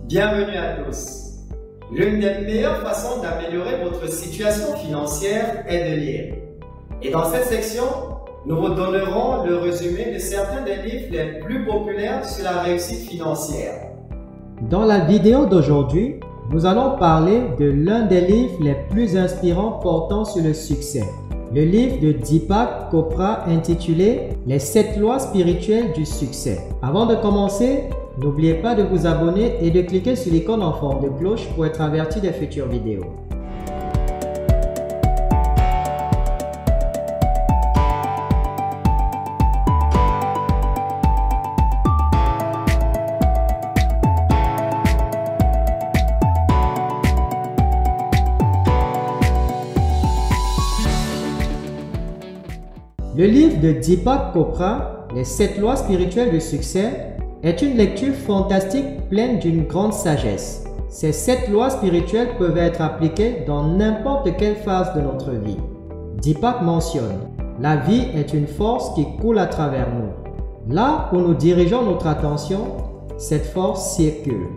Bienvenue à tous. L'une des meilleures façons d'améliorer votre situation financière est de lire. Et dans cette section, nous vous donnerons le résumé de certains des livres les plus populaires sur la réussite financière. Dans la vidéo d'aujourd'hui, nous allons parler de l'un des livres les plus inspirants portant sur le succès. Le livre de Deepak Chopra intitulé « Les 7 lois spirituelles du succès ». Avant de commencer, n'oubliez pas de vous abonner et de cliquer sur l'icône en forme de cloche pour être averti des futures vidéos. Le livre de Deepak Chopra, Les 7 lois spirituelles du succès, est une lecture fantastique pleine d'une grande sagesse. Ces 7 lois spirituelles peuvent être appliquées dans n'importe quelle phase de notre vie. Deepak mentionne, la vie est une force qui coule à travers nous. Là où nous dirigeons notre attention, cette force circule.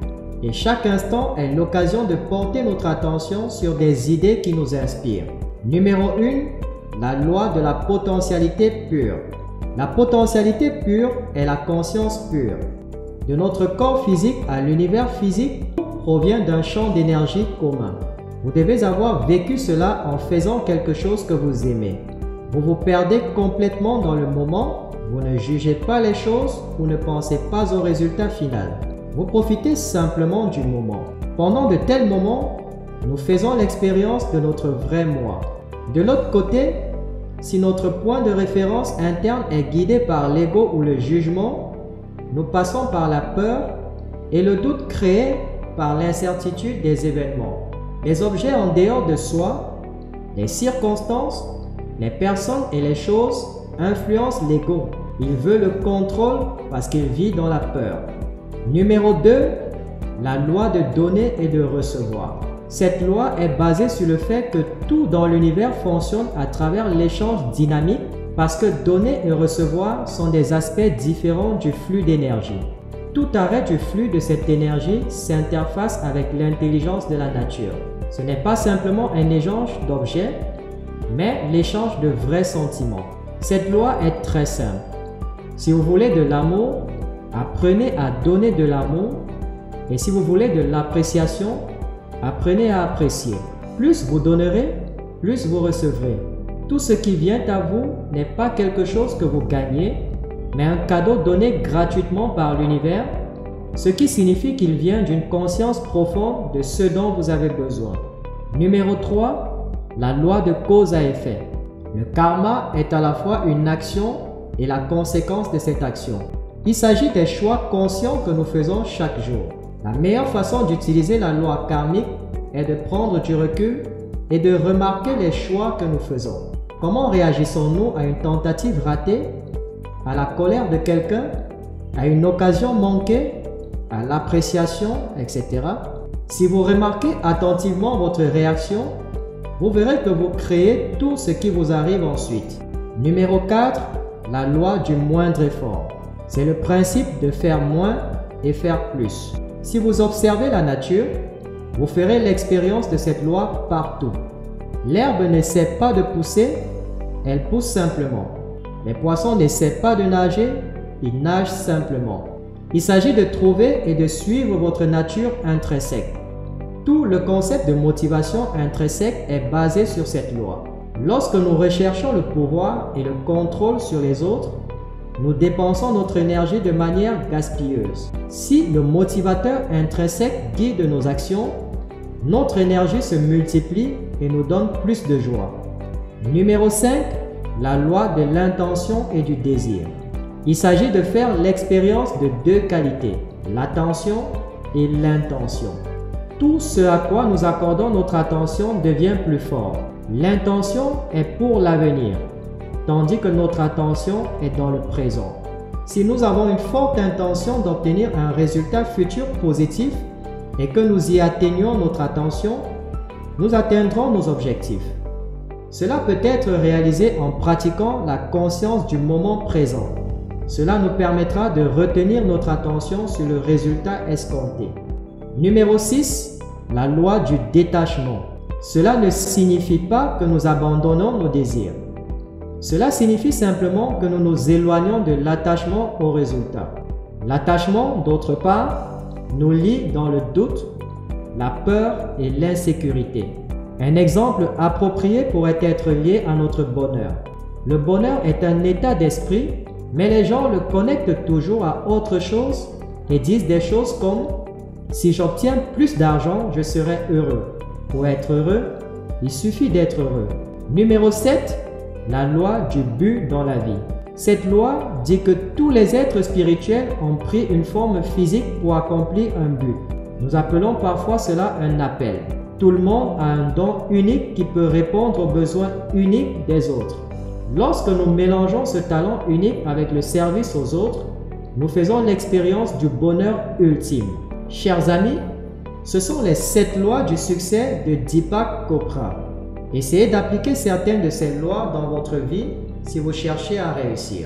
Et chaque instant est l'occasion de porter notre attention sur des idées qui nous inspirent. Numéro 1. La loi de la potentialité pure. La potentialité pure est la conscience pure. De notre corps physique à l'univers physique, tout provient d'un champ d'énergie commun. Vous devez avoir vécu cela en faisant quelque chose que vous aimez. Vous vous perdez complètement dans le moment, vous ne jugez pas les choses, vous ne pensez pas au résultat final. Vous profitez simplement du moment. Pendant de tels moments, nous faisons l'expérience de notre vrai moi. De l'autre côté, si notre point de référence interne est guidé par l'ego ou le jugement, nous passons par la peur et le doute créé par l'incertitude des événements. Les objets en dehors de soi, les circonstances, les personnes et les choses influencent l'ego. Il veut le contrôle parce qu'il vit dans la peur. Numéro 2, la loi de donner et de recevoir. Cette loi est basée sur le fait que tout dans l'univers fonctionne à travers l'échange dynamique parce que donner et recevoir sont des aspects différents du flux d'énergie. Tout arrêt du flux de cette énergie s'interface avec l'intelligence de la nature. Ce n'est pas simplement un échange d'objets, mais l'échange de vrais sentiments. Cette loi est très simple. Si vous voulez de l'amour, apprenez à donner de l'amour, et si vous voulez de l'appréciation, apprenez à apprécier. Plus vous donnerez, plus vous recevrez. Tout ce qui vient à vous n'est pas quelque chose que vous gagnez, mais un cadeau donné gratuitement par l'univers, ce qui signifie qu'il vient d'une conscience profonde de ce dont vous avez besoin. Numéro 3, la loi de cause à effet. Le karma est à la fois une action et la conséquence de cette action. Il s'agit des choix conscients que nous faisons chaque jour. La meilleure façon d'utiliser la loi karmique est de prendre du recul et de remarquer les choix que nous faisons. Comment réagissons-nous à une tentative ratée, à la colère de quelqu'un, à une occasion manquée, à l'appréciation, etc. Si vous remarquez attentivement votre réaction, vous verrez que vous créez tout ce qui vous arrive ensuite. Numéro 4, la loi du moindre effort. C'est le principe de faire moins et faire plus. Si vous observez la nature, vous ferez l'expérience de cette loi partout. L'herbe n'essaie pas de pousser, elle pousse simplement. Les poissons n'essaient pas de nager, ils nagent simplement. Il s'agit de trouver et de suivre votre nature intrinsèque. Tout le concept de motivation intrinsèque est basé sur cette loi. Lorsque nous recherchons le pouvoir et le contrôle sur les autres, nous dépensons notre énergie de manière gaspilleuse. Si le motivateur intrinsèque guide nos actions, notre énergie se multiplie et nous donne plus de joie. Numéro 5, la loi de l'intention et du désir. Il s'agit de faire l'expérience de 2 qualités, l'attention et l'intention. Tout ce à quoi nous accordons notre attention devient plus fort. L'intention est pour l'avenir, tandis que notre attention est dans le présent. Si nous avons une forte intention d'obtenir un résultat futur positif et que nous y atteignons notre attention, nous atteindrons nos objectifs. Cela peut être réalisé en pratiquant la conscience du moment présent. Cela nous permettra de retenir notre attention sur le résultat escompté. Numéro 6, la loi du détachement. Cela ne signifie pas que nous abandonnons nos désirs. Cela signifie simplement que nous nous éloignons de l'attachement au résultat. L'attachement, d'autre part, nous lie dans le doute, la peur et l'insécurité. Un exemple approprié pourrait être lié à notre bonheur. Le bonheur est un état d'esprit, mais les gens le connectent toujours à autre chose et disent des choses comme « Si j'obtiens plus d'argent, je serai heureux ». Pour être heureux, il suffit d'être heureux. Numéro 7, la loi du but dans la vie. Cette loi dit que tous les êtres spirituels ont pris une forme physique pour accomplir un but. Nous appelons parfois cela un appel. Tout le monde a un don unique qui peut répondre aux besoins uniques des autres. Lorsque nous mélangeons ce talent unique avec le service aux autres, nous faisons l'expérience du bonheur ultime. Chers amis, ce sont les 7 lois du succès de Deepak Chopra. Essayez d'appliquer certaines de ces lois dans votre vie si vous cherchez à réussir.